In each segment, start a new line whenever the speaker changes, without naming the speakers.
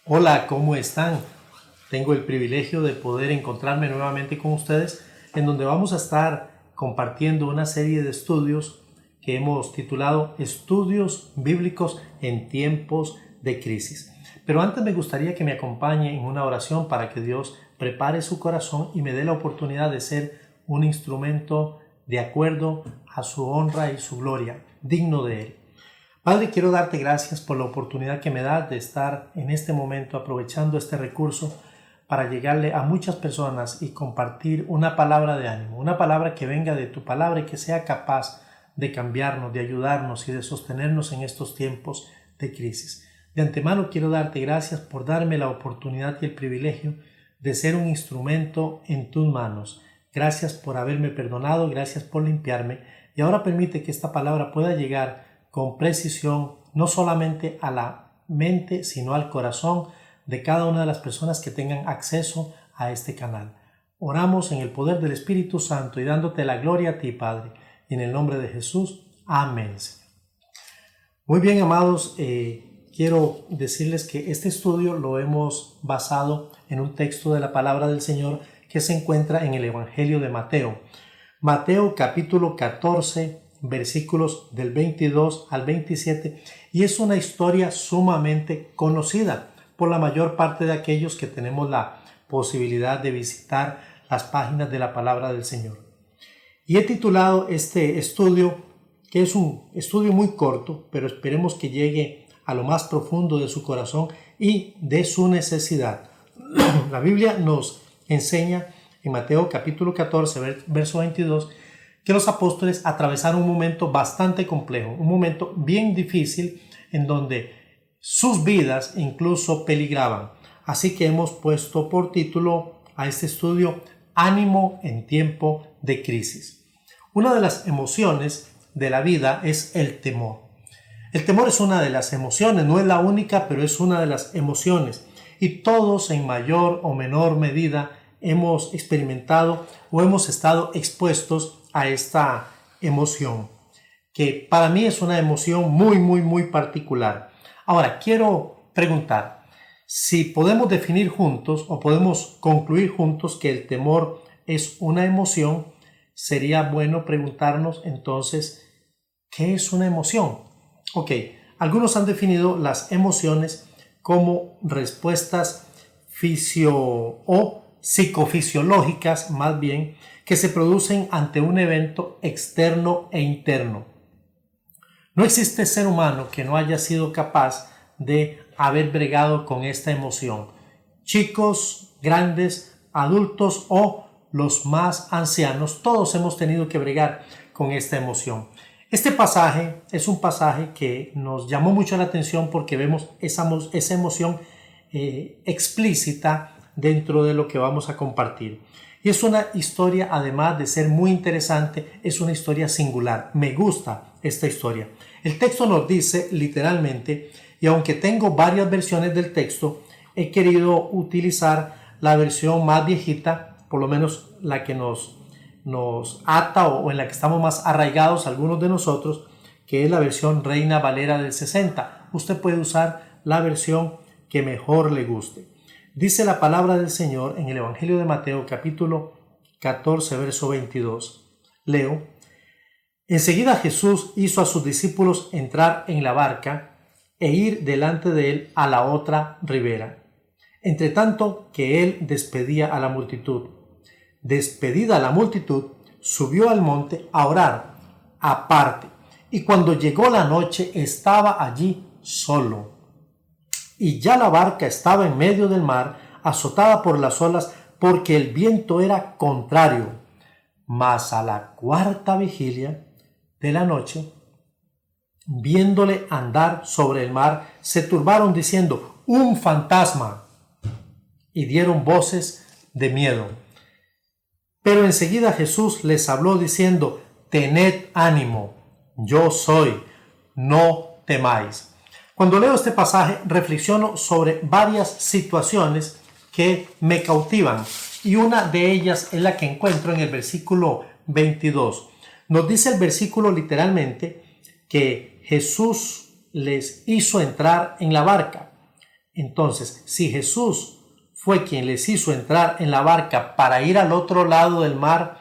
Hola, ¿cómo están? Tengo el privilegio de poder encontrarme nuevamente con ustedes en donde vamos a estar compartiendo una serie de estudios que hemos titulado Estudios Bíblicos en Tiempos de Crisis. Pero antes me gustaría que me acompañe en una oración para que Dios prepare su corazón y me dé la oportunidad de ser un instrumento de acuerdo a su honra y su gloria, digno de Él. Padre, quiero darte gracias por la oportunidad que me das de estar en este momento aprovechando este recurso para llegarle a muchas personas y compartir una palabra de ánimo, una palabra que venga de tu palabra y que sea capaz de cambiarnos, de ayudarnos y de sostenernos en estos tiempos de crisis. De antemano quiero darte gracias por darme la oportunidad y el privilegio de ser un instrumento en tus manos. Gracias por haberme perdonado, gracias por limpiarme y ahora permite que esta palabra pueda llegar con precisión, no solamente a la mente, sino al corazón de cada una de las personas que tengan acceso a este canal. Oramos en el poder del Espíritu Santo y dándote la gloria a ti, Padre, y en el nombre de Jesús. Amén. Muy bien, amados, quiero decirles que este estudio lo hemos basado en un texto de la palabra del Señor que se encuentra en el Evangelio de Mateo. Mateo capítulo 14, versículos del 22 al 27, y es una historia sumamente conocida por la mayor parte de aquellos que tenemos la posibilidad de visitar las páginas de la palabra del Señor. Y he titulado este estudio, que es un estudio muy corto, pero esperemos que llegue a lo más profundo de su corazón y de su necesidad. La Biblia nos enseña en Mateo capítulo 14, verso 22, que los apóstoles atravesaron un momento bastante complejo, un momento bien difícil en donde sus vidas incluso peligraban. Así que hemos puesto por título a este estudio Ánimo en tiempo de crisis. Una de las emociones de la vida es el temor. El temor es una de las emociones, no es la única, pero es una de las emociones. Y todos en mayor o menor medida hemos experimentado o hemos estado expuestos a esta emoción, que para mí es una emoción muy particular. Ahora, quiero preguntar si podemos definir juntos o podemos concluir juntos que el temor es una emoción. Sería bueno preguntarnos entonces, ¿qué es una emoción? Ok, algunos han definido las emociones como respuestas psicofisiológicas, más bien, que se producen ante un evento externo e interno. No existe ser humano que no haya sido capaz de haber bregado con esta emoción. Chicos, grandes, adultos o los más ancianos, todos hemos tenido que bregar con esta emoción. Este pasaje es un pasaje que nos llamó mucho la atención porque vemos esa emoción explícita dentro de lo que vamos a compartir. Y es una historia, además de ser muy interesante, es una historia singular. Me gusta esta historia. El texto nos dice literalmente, y aunque tengo varias versiones del texto, he querido utilizar la versión más viejita, por lo menos la que nos ata o en la que estamos más arraigados algunos de nosotros, que es la versión Reina Valera del 60. Usted puede usar la versión que mejor le guste. Dice la palabra del Señor en el Evangelio de Mateo capítulo 14, verso 22. Leo: Enseguida Jesús hizo a sus discípulos entrar en la barca e ir delante de él a la otra ribera, entre tanto que él despedía a la multitud. Despedida la multitud, subió al monte a orar aparte, y cuando llegó la noche estaba allí solo. Y ya la barca estaba en medio del mar, azotada por las olas, porque el viento era contrario. Mas a la cuarta vigilia de la noche, viéndole andar sobre el mar, se turbaron diciendo: ¡un fantasma! Y dieron voces de miedo. Pero enseguida Jesús les habló diciendo: tened ánimo, yo soy, no temáis. Cuando leo este pasaje reflexiono sobre varias situaciones que me cautivan, y una de ellas es la que encuentro en el versículo 22. Nos dice el versículo literalmente que Jesús les hizo entrar en la barca Entonces, si Jesús fue quien les hizo entrar en la barca para ir al otro lado del mar,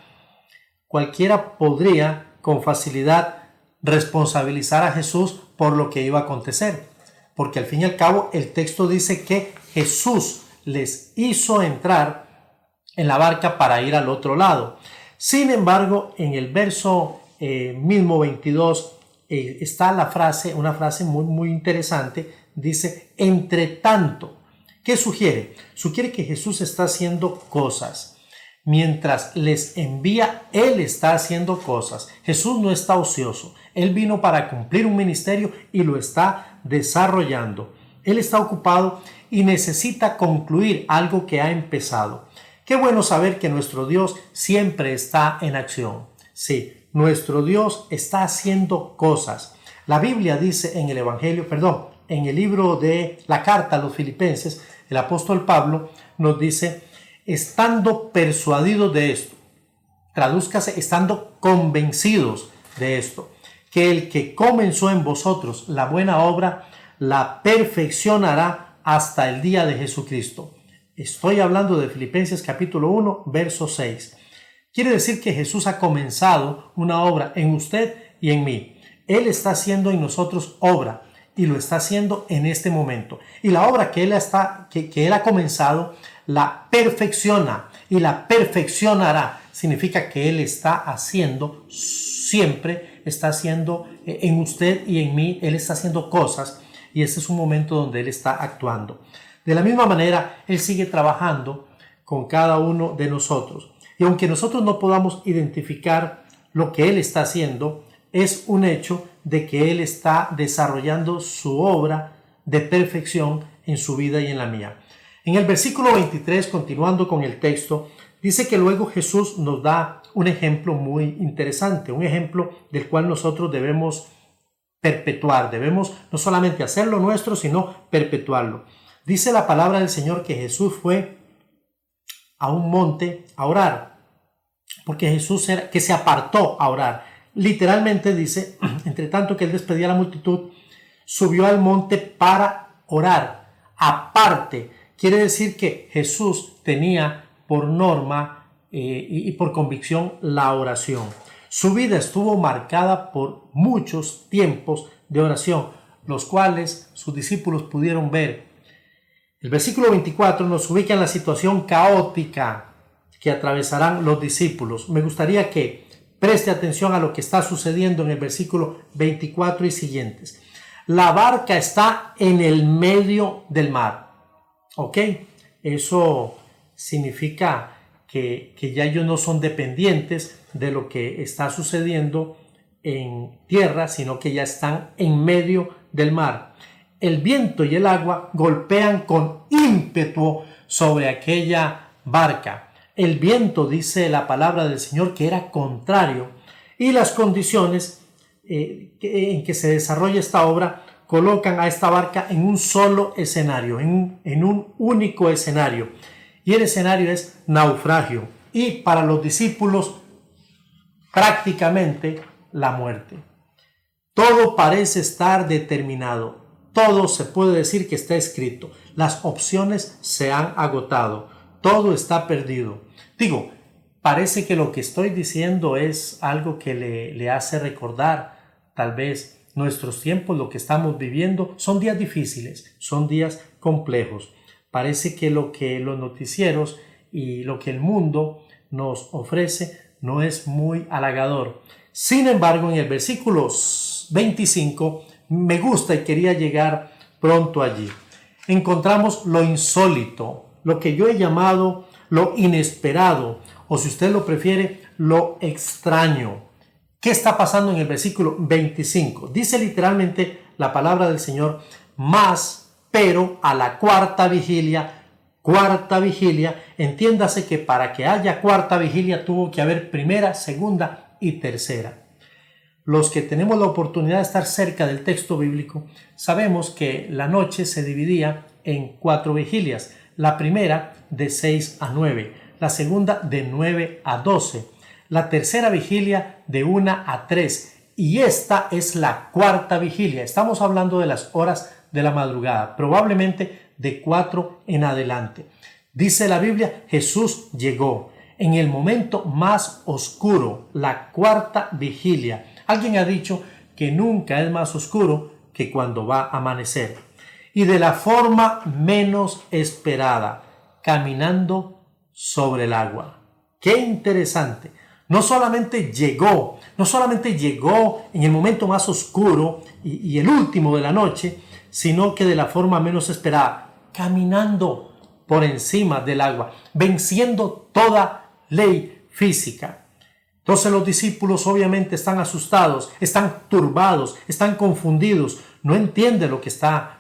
cualquiera podría con facilidad responsabilizar a Jesús por lo que iba a acontecer, porque al fin y al cabo el texto dice que Jesús les hizo entrar en la barca para ir al otro lado. Sin embargo, en el verso mismo 22 está una frase muy interesante. Dice, entre tanto. ¿Qué sugiere? Sugiere que Jesús está haciendo cosas. Mientras les envía, Él está haciendo cosas. Jesús no está ocioso. Él vino para cumplir un ministerio y lo está desarrollando. Él está ocupado y necesita concluir algo que ha empezado. Qué bueno saber que nuestro Dios siempre está en acción. Sí, nuestro Dios está haciendo cosas. La Biblia dice en en el libro de la carta a los Filipenses, el apóstol Pablo nos dice, estando persuadidos de esto, tradúzcase, estando convencidos de esto, que el que comenzó en vosotros la buena obra, la perfeccionará hasta el día de Jesucristo. Estoy hablando de Filipenses capítulo 1, verso 6. Quiere decir que Jesús ha comenzado una obra en usted y en mí. Él está haciendo en nosotros obra y lo está haciendo en este momento. Y la obra que Él ha comenzado la perfecciona y la perfeccionará. Significa que Él está haciendo siempre, está haciendo en usted y en mí, Él está haciendo cosas y este es un momento donde Él está actuando. De la misma manera, Él sigue trabajando con cada uno de nosotros. Y aunque nosotros no podamos identificar lo que Él está haciendo, es un hecho de que Él está desarrollando su obra de perfección en su vida y en la mía. En el versículo 23, continuando con el texto, dice que luego Jesús nos da un ejemplo muy interesante, un ejemplo del cual nosotros debemos perpetuar, debemos no solamente hacerlo nuestro, sino perpetuarlo. Dice la palabra del Señor que Jesús fue a un monte a orar, porque Jesús que se apartó a orar. Literalmente dice, entre tanto que Él despedía a la multitud, subió al monte para orar. Aparte, quiere decir que Jesús tenía por norma y por convicción la oración. Su vida estuvo marcada por muchos tiempos de oración, los cuales sus discípulos pudieron ver. El versículo 24 nos ubica en la situación caótica que atravesarán los discípulos. Me gustaría que preste atención a lo que está sucediendo en el versículo 24 y siguientes. La barca está en el medio del mar. ¿Ok? Eso significa que ya ellos no son dependientes de lo que está sucediendo en tierra, sino que ya están en medio del mar. El viento y el agua golpean con ímpetu sobre aquella barca. El viento, dice la palabra del Señor, que era contrario, y las condiciones en que se desarrolla esta obra colocan a esta barca en un solo escenario, en un único escenario, y el escenario es naufragio, y para los discípulos prácticamente la muerte. Todo parece estar determinado, todo se puede decir que está escrito, las opciones se han agotado, todo está perdido. Digo, parece que lo que estoy diciendo es algo que le hace recordar tal vez nuestros tiempos, lo que estamos viviendo. Son días difíciles, son días complejos. Parece que lo que los noticieros y lo que el mundo nos ofrece no es muy halagador. Sin embargo, en el versículo 25 me gusta y quería llegar pronto allí. Encontramos lo insólito, lo que yo he llamado lo inesperado, o si usted lo prefiere, lo extraño. ¿Qué está pasando en el versículo 25? Dice literalmente la palabra del Señor, pero a la cuarta vigilia, entiéndase que para que haya cuarta vigilia tuvo que haber primera, segunda y tercera. Los que tenemos la oportunidad de estar cerca del texto bíblico, sabemos que la noche se dividía en 4 vigilias. La primera de 6 a 9, la segunda de 9 a 12, la tercera vigilia de 1 a 3 y esta es la cuarta vigilia. Estamos hablando de las horas de la madrugada, probablemente de 4 en adelante. Dice la Biblia, Jesús llegó en el momento más oscuro, la cuarta vigilia. Alguien ha dicho que nunca es más oscuro que cuando va a amanecer. Y de la forma menos esperada, caminando sobre el agua. ¡Qué interesante! No solamente llegó en el momento más oscuro y el último de la noche, sino que de la forma menos esperada, caminando por encima del agua, venciendo toda ley física. Entonces los discípulos obviamente están asustados, están turbados, están confundidos, no entienden lo que está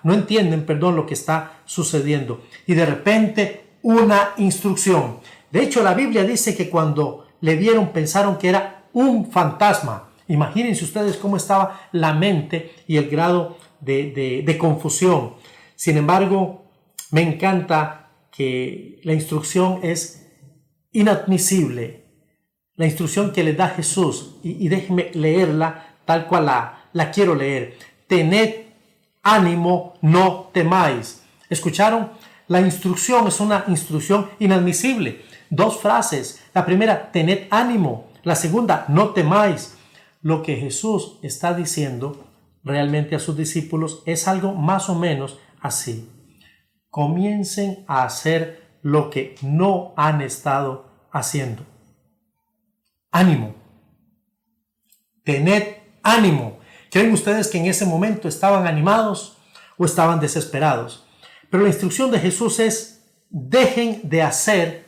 sucediendo. Y de repente una instrucción. De hecho, la Biblia dice que cuando le vieron pensaron que era un fantasma. Imagínense ustedes cómo estaba la mente y el grado de confusión. Sin embargo, me encanta que la instrucción es inadmisible. La instrucción que les da Jesús, y déjenme leerla tal cual la quiero leer. Tened ánimo, no temáis. ¿Escucharon? La instrucción es una instrucción inadmisible. 2 frases. La primera, tened ánimo. La segunda, no temáis. Lo que Jesús está diciendo realmente a sus discípulos es algo más o menos así. Comiencen a hacer lo que no han estado haciendo. Ánimo. Tened ánimo. ¿Creen ustedes que en ese momento estaban animados o estaban desesperados? Pero la instrucción de Jesús es: dejen de hacer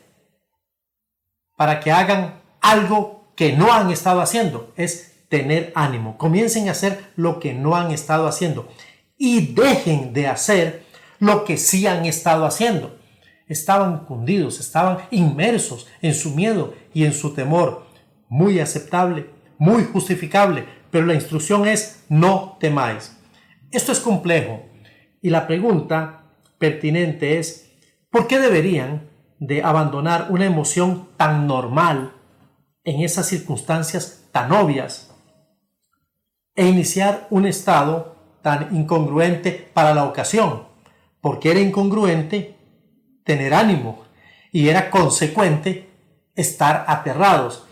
para que hagan algo que no han estado haciendo. Es tener ánimo. Comiencen a hacer lo que no han estado haciendo y dejen de hacer lo que sí han estado haciendo. Estaban cundidos, estaban inmersos en su miedo y en su temor. Muy aceptable, muy justificable, pero la instrucción es: no temáis. Esto es complejo y la pregunta pertinente es: ¿por qué deberían de abandonar una emoción tan normal en esas circunstancias tan obvias e iniciar un estado tan incongruente para la ocasión? Porque era incongruente tener ánimo y era consecuente estar aterrados.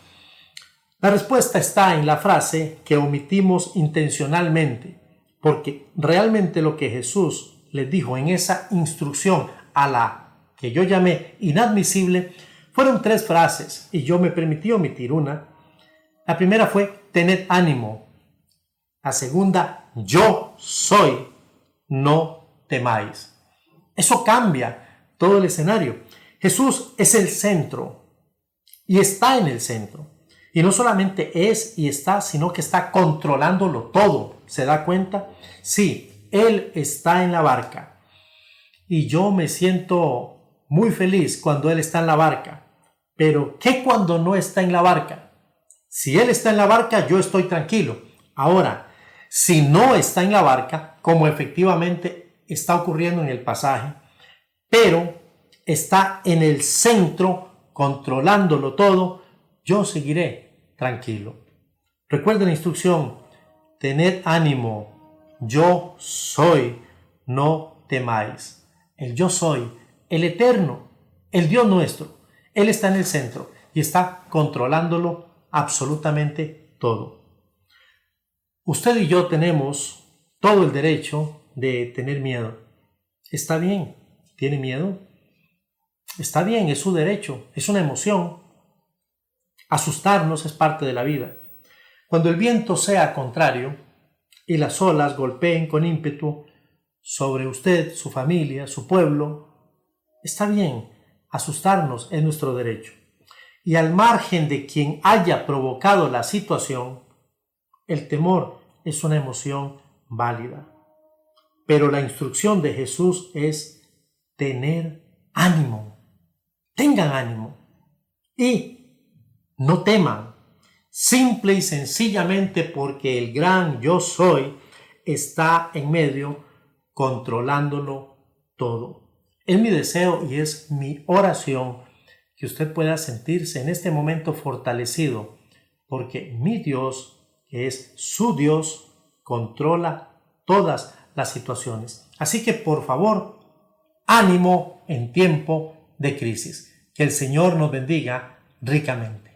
La respuesta está en la frase que omitimos intencionalmente, porque realmente lo que Jesús les dijo en esa instrucción a la que yo llamé inadmisible fueron 3 frases y yo me permití omitir una. La primera fue: tened ánimo. La segunda: yo soy, no temáis. Eso cambia todo el escenario. Jesús es el centro y está en el centro. Y no solamente es y está, sino que está controlándolo todo. ¿Se da cuenta? Sí, Él está en la barca. Y yo me siento muy feliz cuando Él está en la barca. Pero ¿qué cuando no está en la barca? Si Él está en la barca, yo estoy tranquilo. Ahora, si no está en la barca, como efectivamente está ocurriendo en el pasaje, pero está en el centro, controlándolo todo, yo seguiré tranquilo. Recuerden la instrucción: tened ánimo, yo soy, no temáis. El yo soy, el eterno, el Dios nuestro, Él está en el centro y está controlándolo absolutamente todo. Usted y yo tenemos todo el derecho de tener miedo. Está bien, ¿tiene miedo? Está bien, es su derecho, es una emoción. Asustarnos es parte de la vida. Cuando el viento sea contrario y las olas golpeen con ímpetu sobre usted, su familia, su pueblo, está bien, asustarnos es nuestro derecho. Y al margen de quien haya provocado la situación, el temor es una emoción válida. Pero la instrucción de Jesús es tener ánimo. Tengan ánimo y no teman, simple y sencillamente porque el gran yo soy está en medio, controlándolo todo. Es mi deseo y es mi oración que usted pueda sentirse en este momento fortalecido, porque mi Dios, que es su Dios, controla todas las situaciones. Así que por favor, ánimo en tiempo de crisis. Que el Señor nos bendiga ricamente.